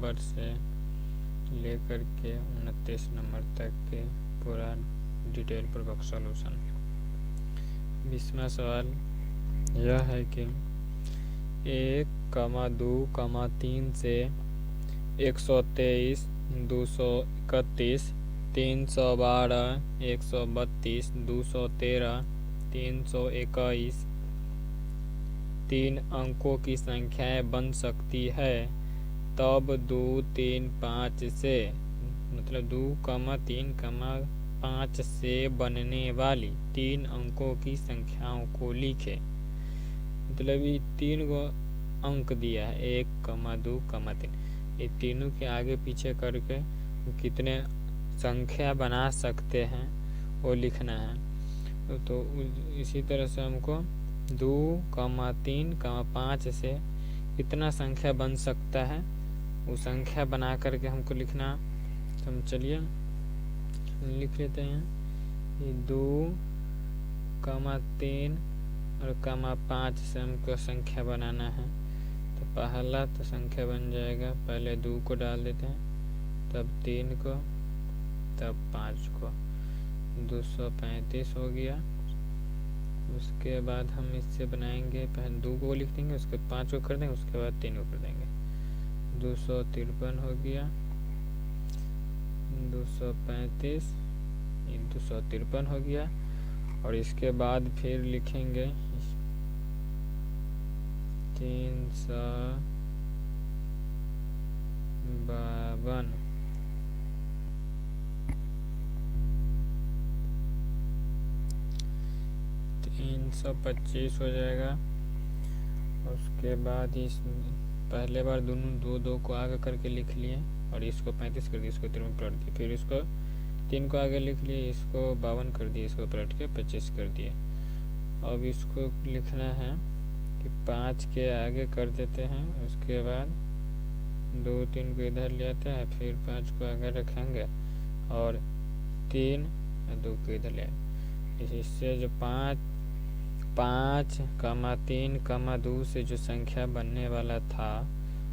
Number से लेकर के 29 नंबर तक के पूरा डिटेल पूर्वक सॉल्यूशन। 20वां सवाल यह है कि 1,2,3 से 123, 231, 312, 132, 213, 321 तीन अंकों की संख्याएं बन सकती है, तब 2, 3, 5 से मतलब 2, 3, 5 से बनने वाली 3 अंकों की संख्याओं को लिखें। मतलब ये 3 को अंक दिया है, 1, 2, 3, ये तीनों के आगे पीछे करके कितने संख्या बना सकते हैं वो लिखना है। तो इसी तरह से हमको 2, 3, 5 से कितना संख्या बन सकता है वो संख्या बना करके हमको लिखना। तो हम चलिए लिख लेते हैं। 2, 3 और 5 से हमको संख्या बनाना है। तो पहला तो संख्या बन जाएगा, पहले 2 को डाल देते हैं, तब 3 को, तब 5 को, 235 हो गया। उसके बाद हम इससे बनाएंगे, पहले 2 को लिख देंगे, उसके बाद 5 को कर देंगे, उसके बाद 3 को कर देंगे। 253 हो गया, 235, 253 हो गया। और इसके बाद फिर लिखेंगे 352, 325 हो जाएगा। उसके बाद इस पहले बार दोनों 2 को आगे करके लिख लिए और इसको 35 कर दिए, इसको 53 पलट दिए, फिर इसको 3 को आगे लिख लिए, इसको 52 कर दिए, इसको पलट के 25 कर दिए। अब इसको लिखना है कि 5 के आगे कर देते हैं, उसके बाद 2, 3 को इधर ले आते हैं, फिर 5 को आगे रखेंगे और 3 और 2 को इधर ले आएंगे। इससे जो 5, 3, 2 से जो संख्या बनने वाला था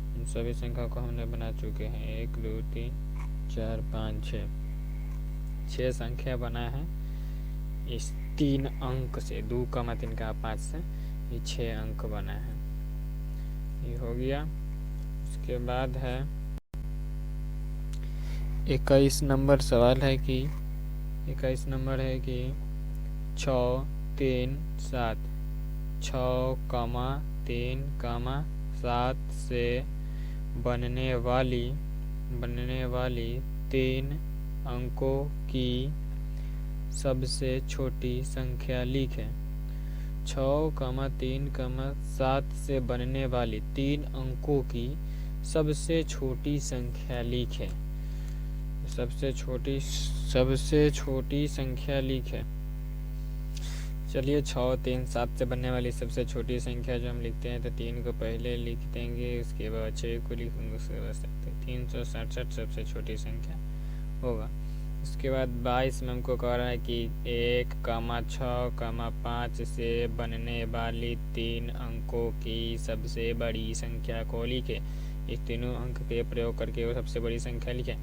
उन सभी संख्या को हमने बना चुके हैं। 1, 2, 3, 4, 5, 6 संख्या बना है इस 3 अंक से। 2, 3, 5 से ये 6 अंक बना है। ये हो गया। उसके बाद है 21 नंबर सवाल है कि 21 नंबर है कि 6, 3, 7, 6, 3, 7 से बनने वाली 3 अंकों की सबसे छोटी संख्या लिखें। 6, 3, 7 से बनने वाली 3 अंकों की सबसे छोटी संख्या लिखें। सबसे छोटी संख्या लिखें। चलिए 6, 3, 7 से बनने वाली सबसे छोटी संख्या जो हम लिखते हैं, तो 3 को पहले लिख देंगे, उसके बाद 6 को लिखेंगे, उसके बाद 367 सबसे छोटी संख्या होगा। उसके बाद 22 में हमको कह रहा है कि 1, 6, 5 से बनने वाली 3 अंकों की सबसे बड़ी संख्या को लिखें। इस तीनों अंक के प्रयोग करके वो सबसे बड़ी संख्या लिखें।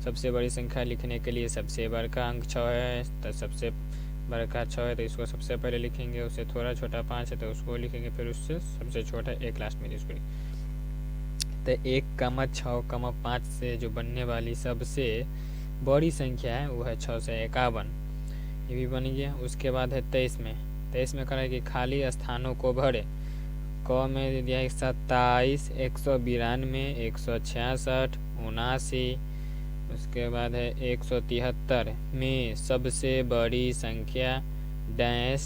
सबसे बड़ी संख्या लिखने के लिए सबसे बड़ा अंक 6 है, तो सबसे बड़ा 6 है तो इसको सबसे पहले लिखेंगे। उससे थोड़ा छोटा 5 है तो उसको लिखेंगे, फिर उससे सबसे छोटा 1 लास्ट में इसको। तो 1, 6, 5 से जो बनने वाली सबसे बड़ी संख्या है वो है 6 से 51, ये भी बन गया। उसके बाद है 23 में कह रहा है कि खाली स्थानों को भरे। क में दिया है 27, 192, 166, 79। उसके बाद है 173 में सबसे बड़ी संख्या डैश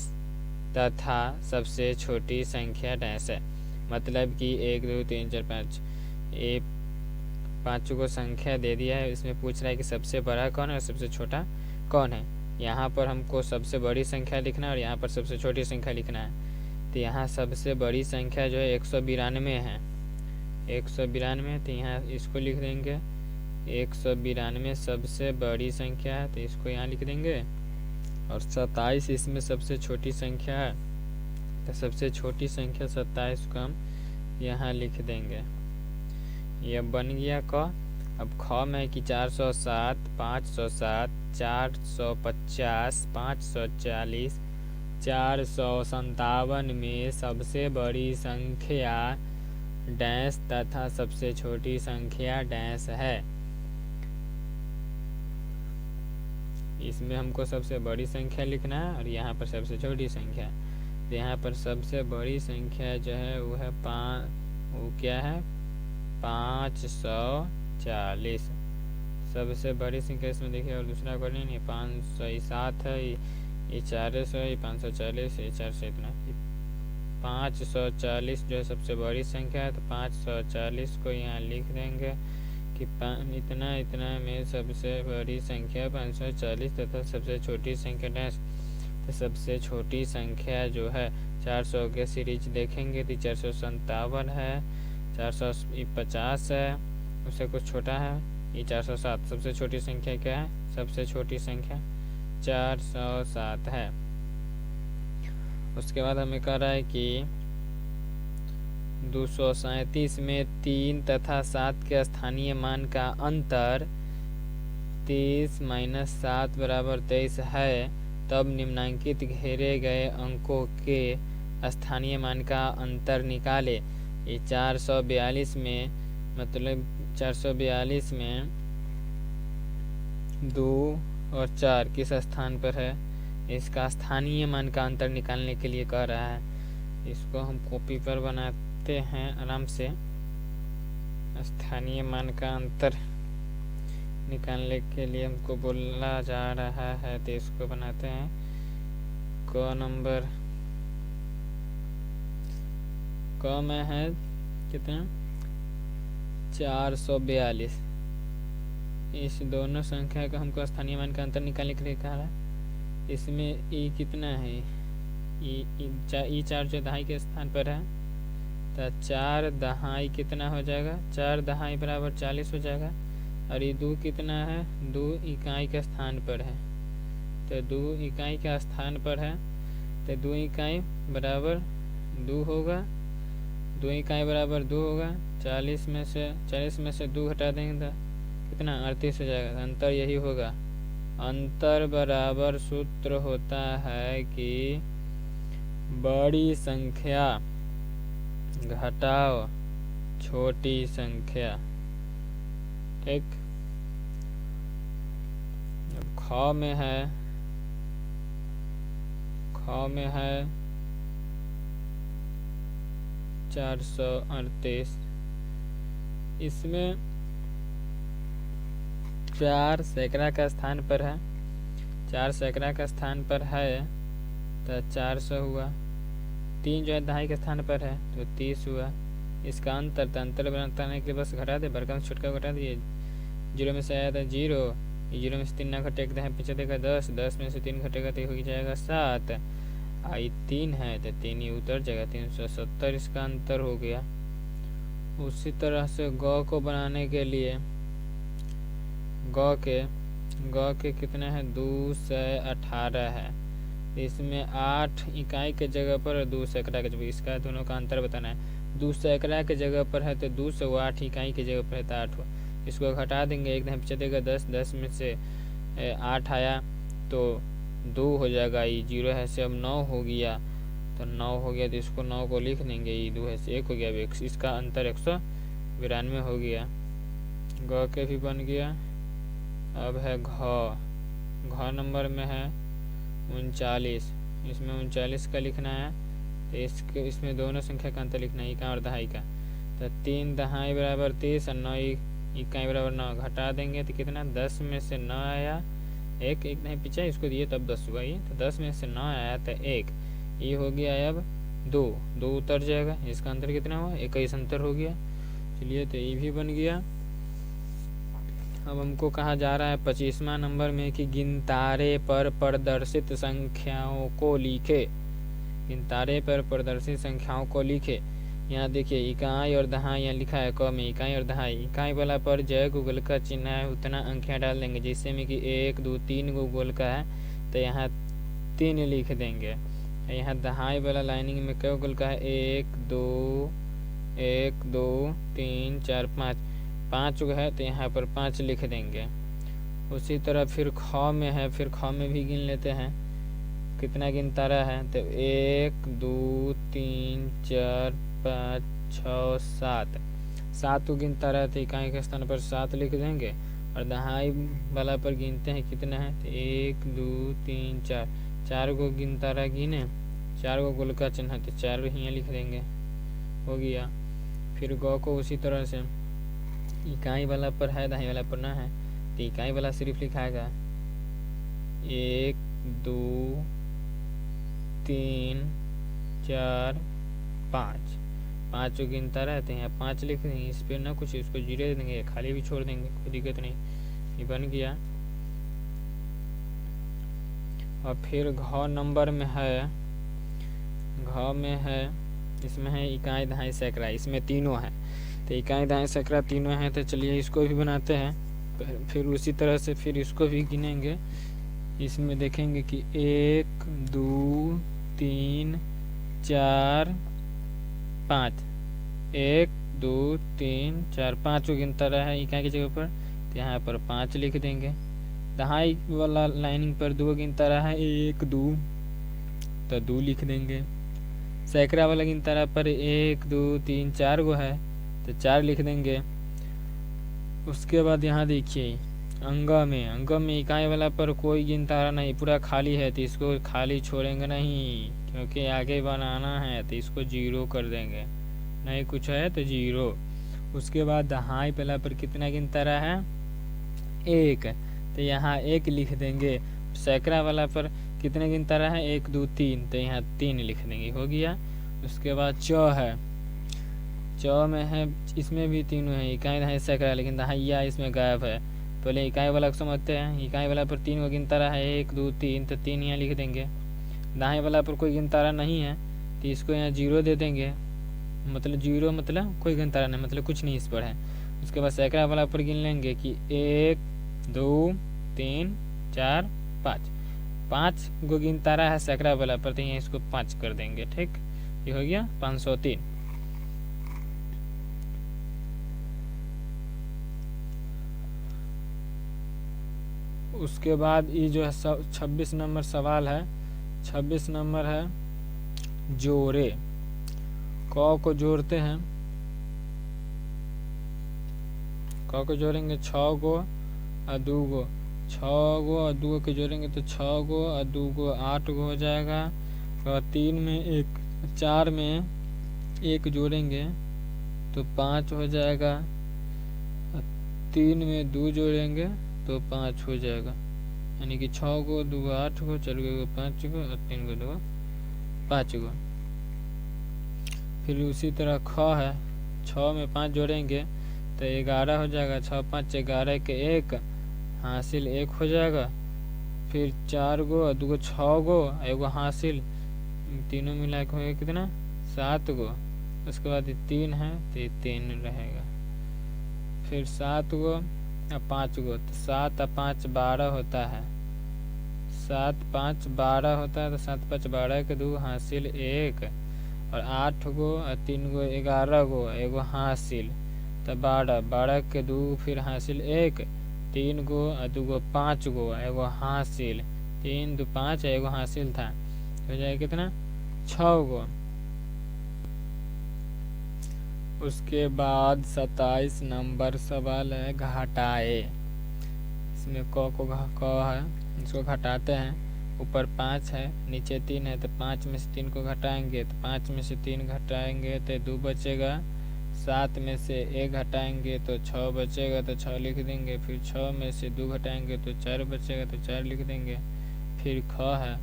तथा सबसे छोटी संख्या डैश है। मतलब कि 1, 2, 3, 4, 5 ये 5 को संख्या दे दिया है। इसमें पूछ रहा है कि सबसे बड़ा कौन है और सबसे छोटा कौन है। यहाँ पर हमको सबसे बड़ी संख्या लिखना है और यहाँ पर सबसे छोटी संख्या लिखना है। तो यहाँ सबसे बड़ी संख्या जो है 192 है, 192। तो यहाँ इसको लिख देंगे 192 सबसे बड़ी संख्या है, तो इसको यहाँ लिख देंगे। और 27 इसमें सबसे छोटी संख्या है, तो सबसे छोटी संख्या 27 को हम यहाँ लिख देंगे। ये बन गया क। अब ख में है कि 407, 507, 450, 540, 457 में सबसे बड़ी संख्या डैश तथा सबसे छोटी संख्या डैश है। इसमें हमको सबसे बड़ी संख्या लिखना है और यहाँ पर सबसे छोटी संख्या। तो यहाँ पर सबसे बड़ी संख्या जो है वो है वो क्या है 540। सबसे बड़ी संख्या इसमें देखिए, और दूसरा कोई नहीं, 507 है, ये 400 है, ये 540, ये 400, इतना 540 जो है सबसे बड़ी संख्या है। तो 540 को यहाँ लिख देंगे कि इतना इतना में सबसे बड़ी संख्या 540 तथा सबसे छोटी संख्या डैश। तो सबसे छोटी संख्या जो है 400 के सीरीज देखेंगे तो 457 है, 450 है, उससे कुछ छोटा है ये 407। सबसे छोटी संख्या क्या है? सबसे छोटी संख्या 407 है। उसके बाद हमें कह रहा है कि 237 में 3 तथा 7 के स्थानीय मान का अंतर 30 - 7 = 23 है। तब निम्नांकित घेरे गए अंकों के स्थानीय मान का अंतर निकाले। ये 442 में, मतलब 442 में 2 और 4 किस स्थान पर है, इसका स्थानीय मान का अंतर निकालने के लिए कह रहा है। इसको हम कॉपी पर बनाते हैं आराम से। स्थानीय मान का अंतर निकालने के लिए हमको बोला जा रहा है, तो इसको बनाते हैं। क नंबर क में है कितना 442। इस दोनों संख्या का हमको स्थानीय मान का अंतर निकालने के लिए कहा है। इसमें ई कितना है, ई 4 जो दहाई के स्थान पर है, तो 4 दहाई कितना हो जाएगा, 4 दहाई = 40 हो जाएगा। और ये 2 कितना है, 2 इकाई के स्थान पर है, तो 2 इकाई के स्थान पर है, तो 2 इकाई बराबर 2 होगा, 2 इकाई बराबर 2 होगा। 40 में से 2 घटा देंगे तो कितना 38 हो जाएगा। अंतर यही होगा। अंतर बराबर सूत्र होता है कि बड़ी संख्या घटाओ छोटी संख्या। ठीक। ख में है 438। इसमें 4 सैकड़ा का स्थान पर है, 4 सैकड़ा का स्थान पर है तो 400 हुआ। 3 जो है दहाई के स्थान पर है तो 30 हुआ। इसका अंतर बनाने के लिए बस घटा दे, बड़का से छोटका घटा दिए। 0 में से आया था 0, 0 में से 3 ना घटेगा तो पीछे देगा 10, 10 में से 3 घटेगा तो हो जाएगा 7। आई 3 है तो 3 ही उतर जाएगा, 370 इसका अंतर हो गया। उसी तरह से ग को बनाने के लिए ग के कितने हैं 218 है। इसमें 8 इकाई के जगह पर 2 सैकड़ा के जगह, इसका दोनों का अंतर बताना है। 2 सैकड़ा के जगह पर है तो 2 से 8 इकाई की जगह पर है तो 8 हो। इसको घटा देंगे, एक दम पीछे देगा 10, 10 में से 8 आया तो 2 हो जाएगा। ये 0 है से अब 9 हो गया, तो 9 हो गया तो इसको 9 को लिख देंगे। ये 2 है से 1 हो गया, इसका अंतर 192 हो गया। ग के भी बन गया। अब है घ नंबर में है 39। इसमें 39 का लिखना है तो इसमें दोनों संख्या का अंतर लिखना है, इकाई और दहाई का। तो 3 दहाई बराबर 30 और 9 इकाई बराबर 9, घटा देंगे तो कितना 10 में से 9 आया, एक नहीं पीछे इसको दिए तब 10 हुआ। ये तो 10 में से 9 आया तो 1, ये हो गया। अब 2 उतर जाएगा, इसका अंतर कितना हुआ 21 अंतर हो गया। चलिए तो ये भी बन गया। अब हमको कहा जा रहा है 25वां नंबर में कि गिनतारे पर प्रदर्शित संख्याओं को लिखे। गिनतारे पर प्रदर्शित संख्याओं को लिखे। यहाँ देखिए इकाई और दहाई यहाँ लिखा है क में, इकाई और दहाई। इकाई वाला पर जय गूगल का चिन्ह है उतना अंकियाँ डाल देंगे। जैसे में कि 1 2 3 गूगल का है तो यहाँ 3 लिख देंगे। यहाँ दहाई वाला लाइनिंग में क्या गूगल का है 1 2 3 4 5, 5 गो है तो यहाँ पर 5 लिख देंगे। उसी तरह फिर ख में है, फिर ख में भी गिन लेते हैं कितना गिनता रहा है, तो 1 2 3 4 5 6 7, 7 को गिनता रहा तो इकाई के स्थान पर 7 लिख देंगे। और दहाई वाला पर गिनते हैं कितना है, तो 1 2 3 4, 4 को गिनता रहा गिने, 4 को गोल का चिन्ह तो 4 यहाँ लिख देंगे, हो गया। फिर गौ को उसी तरह से इकाई वाला पर है, दहाई वाला पर ना है, तो इकाई वाला सिर्फ लिखाएगा 1 2 3 4 5, 5 को गिनता रहते हैं, 5 लिख देंगे, इस पर ना कुछ इसको जीरो दे देंगे, खाली भी छोड़ देंगे, कोई दिक्कत नहीं, ये बन गया। और फिर घ नंबर में है, घ में है, इसमें है इकाई दहाई सैकड़ा, इसमें तीनों है, तो इकाई दहाई सैकड़ा तीनों है, तो चलिए इसको भी बनाते हैं। फिर उसी तरह से फिर इसको भी गिनेंगे, इसमें देखेंगे कि 1 2 3 4 5, 1 2 3 4 5 को गिनता रहा है इकाई की जगह पर, तो यहाँ पर 5 लिख देंगे। दहाई वाला लाइनिंग पर 2 गिनता रहा है 1 2, तो 2 लिख देंगे। सैकड़ा वाला गिनता रहा पर 1 2 3 4 गो है, तो 4 लिख देंगे। उसके बाद यहाँ देखिए अंग में इकाई वाला पर कोई गिनता नहीं, पूरा खाली है, तो इसको खाली छोड़ेंगे नहीं, क्योंकि आगे बनाना है, तो इसको 0 कर देंगे, नहीं कुछ है तो 0। उसके बाद दहाई वाला पर कितना गिनता रहा है 1, तो यहाँ 1 लिख देंगे। सैकड़ा वाला पर कितने गिनता रहा है 1 2 3, तो यहाँ 3 लिख देंगे, हो गया। उसके बाद च है, च में है, इसमें भी तीनों है, इकाई दहाई सैकड़ा, लेकिन दहाइया इसमें गायब है। पहले इकाई वाला को समझते हैं, इकाई वाला पर 3 को गिनता रहा है 1 2 3, तो 3 यहाँ लिख देंगे। दाएं वाला पर कोई गिनतारा नहीं है, तो इसको यहाँ 0 दे देंगे, मतलब 0 मतलब कोई गिनतारा नहीं, मतलब कुछ नहीं इस पर है। उसके बाद सैकड़ा वाला पर गिन लेंगे कि 1 2 3 4 5, 5 को गिनतारा है सैकड़ा वाला पर, तो यहाँ इसको 5 कर देंगे, ठीक, ये हो गया 503। उसके बाद ये जो है 26 नंबर सवाल है, 26 नंबर है जोड़े। क को जोड़ते हैं, क को जोड़ेंगे 6 गो और 2 गो, 6 गो और 2 को जोड़ेंगे तो 6 गो और 2 गो 8 गो हो जाएगा। और 3 में 1, 4 में 1 जोड़ेंगे तो 5 हो जाएगा, 3 में 2 जोड़ेंगे तो 5 हो जाएगा, यानी कि 6 गो 2 गो 8 गो, 4 गो 5 गो और 3 गो 2 5 गो। फिर उसी तरह ख है, 6 में 5 जोड़ेंगे तो 11 हो जाएगा, 6 5 11 के 1 हासिल 1 हो जाएगा। फिर 4 गो और 2 गो 6 गो, एगो हासिल, तीनों मिला के होगा कितना 7 गो। उसके बाद 3 है तो ये 3 रहेगा। फिर 7 गो और 5 गो, तो 7 और 5 12 होता है, 7 5 12 होता है, तो 7 5 12 के 2 हासिल 1, और 8 गो और 3 गो 11 गो, एगो हासिल, तो 12 12 के 2 फिर हासिल 1, 3 गो और 2 गो 5 गो, एगो हासिल, 3 2 5 एगो हासिल था, हो जाएगा कितना 6 गो। उसके बाद 27 नंबर सवाल है घटाए। इसमें क को क है, इसको घटाते हैं, ऊपर 5 है नीचे 3 है, तो 5 में से 3 को घटाएंगे तो 5 में से 3 घटाएंगे तो 2 बचेगा, 7 में से 1 घटाएंगे तो 6 बचेगा, तो 6 लिख देंगे। फिर 6 में से 2 घटाएंगे तो 4 बचेगा, तो 4 लिख देंगे। फिर ख है,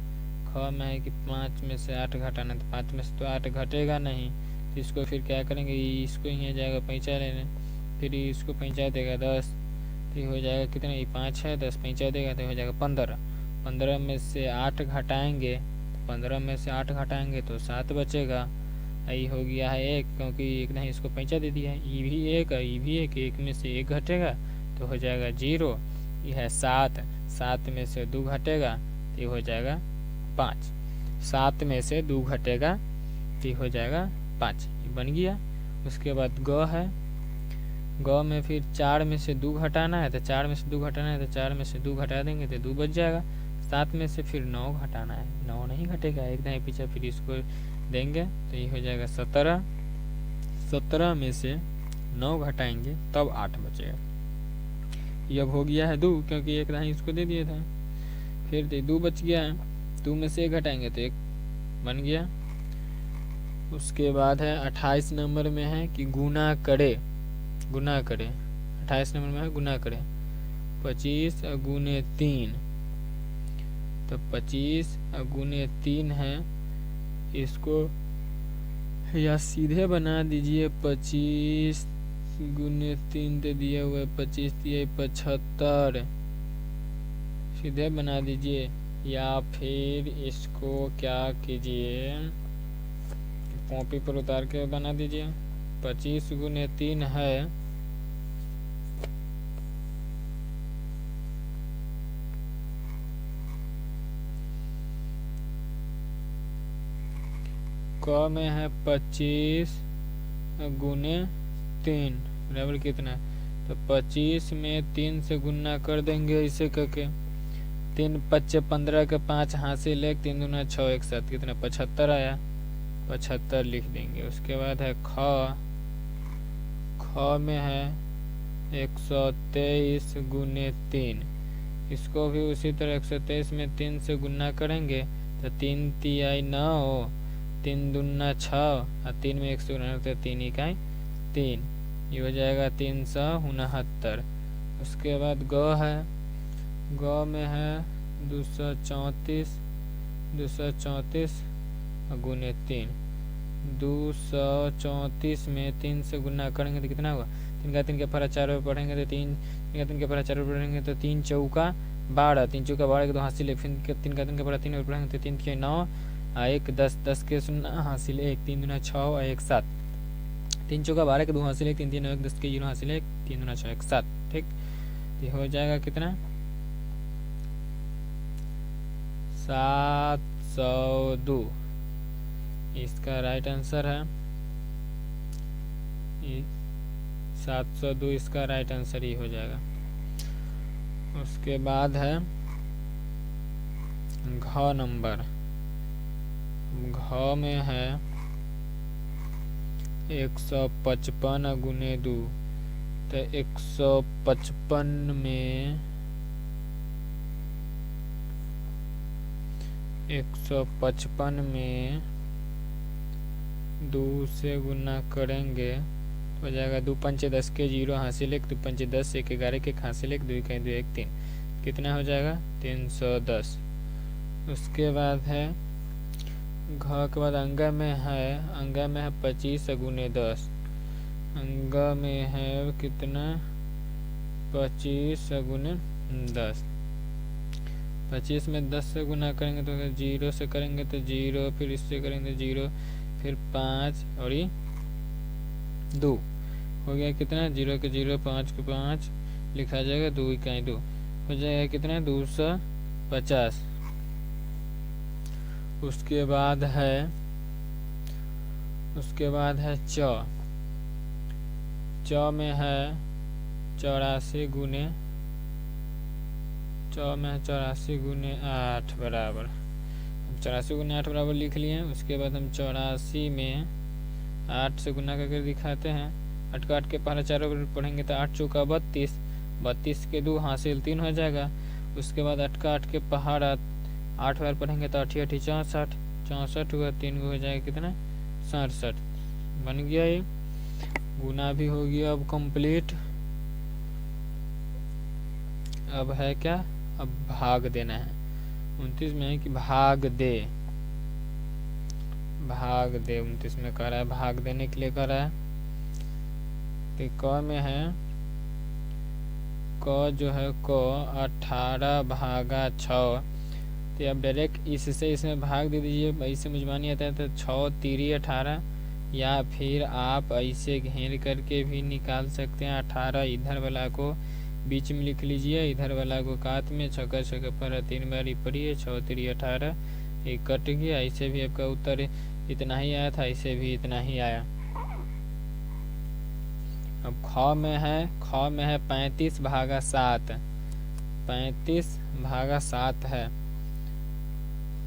ख में है कि 5 में से 8 घटाना, तो 5 में से तो 8 घटेगा नहीं, तो इसको फिर क्या करेंगे, इसको यहाँ जाएगा पैंचा लेने, फिर इसको पैंचा देगा 10, तो हो जाएगा कितना, ये 5 है 10 पैंचा देगा तो हो जाएगा 15। 15 में से 8 घटाएंगे, 15 में से 8 घटाएंगे तो 7 बचेगा, ये हो गया है 1, क्योंकि एक नहीं इसको पैंचा दे दिया है, ये भी 1 ये भी 1, 1 में से 1 घटेगा तो हो जाएगा 0, ये है 7, 7 में से 2 घटेगा तो ये हो जाएगा 5, 7 में से 2 घटेगा तो ये हो जाएगा 5, ये बन गया। उसके बाद ग है, ग में फिर 4 में से 2 घटाना है, तो 4 में से 2 घटाना है, तो 4 में से 2 घटा देंगे तो 2 बच जाएगा। 7 में से फिर 9 घटाना है, 9 नहीं घटेगा, एक दाएं पीछे फिर इसको देंगे तो ये हो जाएगा 17। 17 में से 9 घटाएंगे तब 8 बचेगा। ये अब हो गया है 2, क्योंकि एक दाएं इसको दे दिया था। फिर 2 बच गया है, 2 में से 1 घटाएंगे तो 1 बन गया। उसके बाद है 28 नंबर में है कि गुना करे। 28 नंबर में है गुना करे 25 गुने 3, तो 25 गुने 3 है, इसको या सीधे बना दीजिए। 25 गुने 3 दे दिया हुआ है, 25 दिए 75, सीधे बना दीजिए। या फिर इसको क्या कीजिए, कॉपी पर उतार के बना दीजिए। 25 गुने 3 है क में है 25 गुने 3 बराबर कितना, तो 25 में 3 से गुना कर देंगे इसे करके। 3 5 15 के 5 हासिल 1, 3 दूना 6 1 7, कितना 75 आया, 75 लिख देंगे। उसके बाद है ख में है 123 गुने 3, इसको भी उसी तरह 123 में 3 से गुना करेंगे तो 3 तिहाई 9, 3 दूना 6 और 3 में 1 से गुना तो 3 इकाई 3, ये हो जाएगा 369। उसके बाद ग है, ग में है 234 गुने 3, 234 में 3 से गुना करेंगे तो कितना होगा, 3 का 3 के फरा 4 में पढ़ेंगे तो 3 का 3 के फरा 4 में पढ़ेंगे तो 3 चौका 12, 3 चौका 12 के 2 हासिल 1, फिर 3 का 3 के फरा 3 में पढ़ेंगे तो 3 के 9 1 10, 10 के 0 हासिल 1, 3 दूना 6 और 1 7, 3 चौका 12 के 2 हासिल 1, 3 3 1 10 के 0 हासिल 1, 3 दूना 6 1 7। ठीक, ये हो जाएगा कितना 702, इसका राइट आंसर है 702, इसका राइट आंसर ही हो जाएगा। उसके बाद है घ नंबर, घ में है 155 गुने 2, तो 155 में 2 से गुना करेंगे तो हो जाएगा 2 5 10 के 0 हासिल 1, 2 5 10 1 11 के हासिल 1, 2 इकाई 2 1 3, कितना हो जाएगा 310। उसके बाद है घ के बाद अंग में है 25 गुने 10, अंग में है कितना 25 गुने 10, 25 में 10 से गुना करेंगे तो 0 से करेंगे तो 0, फिर इससे करेंगे 0, फिर 5 और ये 2 हो गया कितना 0 के 0 5 के 5 लिखा जाएगा, 2 इकाई 2 हो जाएगा कितना 250। उसके बाद है च में है 84 गुने 8 बराबर, 84 गुने 8 बराबर लिख लिए। उसके बाद हम 84 में 8 से गुना करके दिखाते हैं। 8 का 8 के पहले 4 पढ़ेंगे तो 8 चौका 32, 32 के 2 हासिल 3 हो जाएगा। उसके बाद 8 का 8 के पहाड़ 8 बार पढ़ेंगे तो 8 8 64, 64 हुआ, 3 हो जाएगा कितना 67, बन गया। ये गुना भी हो गया अब कंप्लीट। अब है क्या, अब भाग देना है। 29 में है कि भाग दे 29 में कह रहा है भाग देने के लिए कह रहा है। तो क में है क जो है क 18 भागा 6, तो अब डायरेक्ट इससे इसमें भाग दे दीजिए, ऐसे मुझमानी आता है तो 6 3 18, या फिर आप ऐसे घेर करके भी निकाल सकते हैं। 18 इधर वाला को बीच में लिख लीजिए, इधर वाला को कात में, छक्का छक्का पर 3 बार ही पढ़िए, 6 3 18, ये कट गया। ऐसे भी आपका उत्तर इतना ही आया था, ऐसे भी इतना ही आया। अब ख में है 35/7, 35/7 है।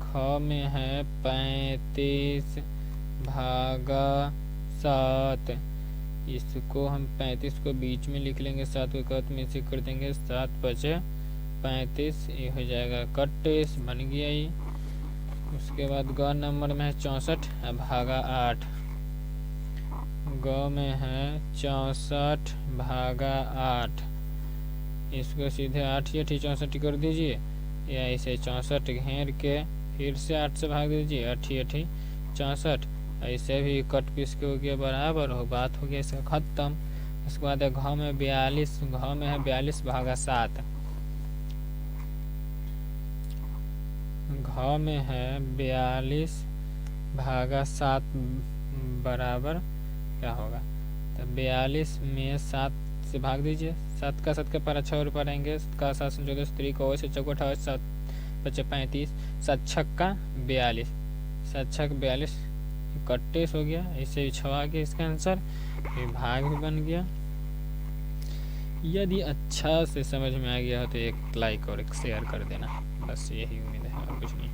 ख में है 35/7। इसको हम 35 को बीच में लिख लेंगे, 7 को कट में से कर देंगे, 7 बचे 35, ये हो जाएगा कट, बन गया ये। उसके बाद ग नंबर में है 64/8, ग में है 64/8। इसको सीधे 8 या 64 कर दीजिए, या इसे 64 घेर के फिर से 8 से भाग दीजिए, 8 64। ऐसे भी कट पीस के हो गया बराबर, हो बात हो गया इसका खत्म। उसके बाद है घ में 42, घ में है 42/7, घ में है 42/7 बराबर क्या होगा, तो 42 में 7 से भाग दीजिए, 7 का 7 के पर 6 ऊपर रहेंगे, 7 का 7 14 स्त्री को से चौको 28, 7 बचे 35, 7 छक्का 42, 7 छक 42 31 हो गया। ऐसे ही 6 आ गया इसका आंसर, ये भाग भी बन गया। यदि अच्छा से समझ में आ गया हो तो एक लाइक और एक शेयर कर देना, बस यही उम्मीद है और कुछ नहीं।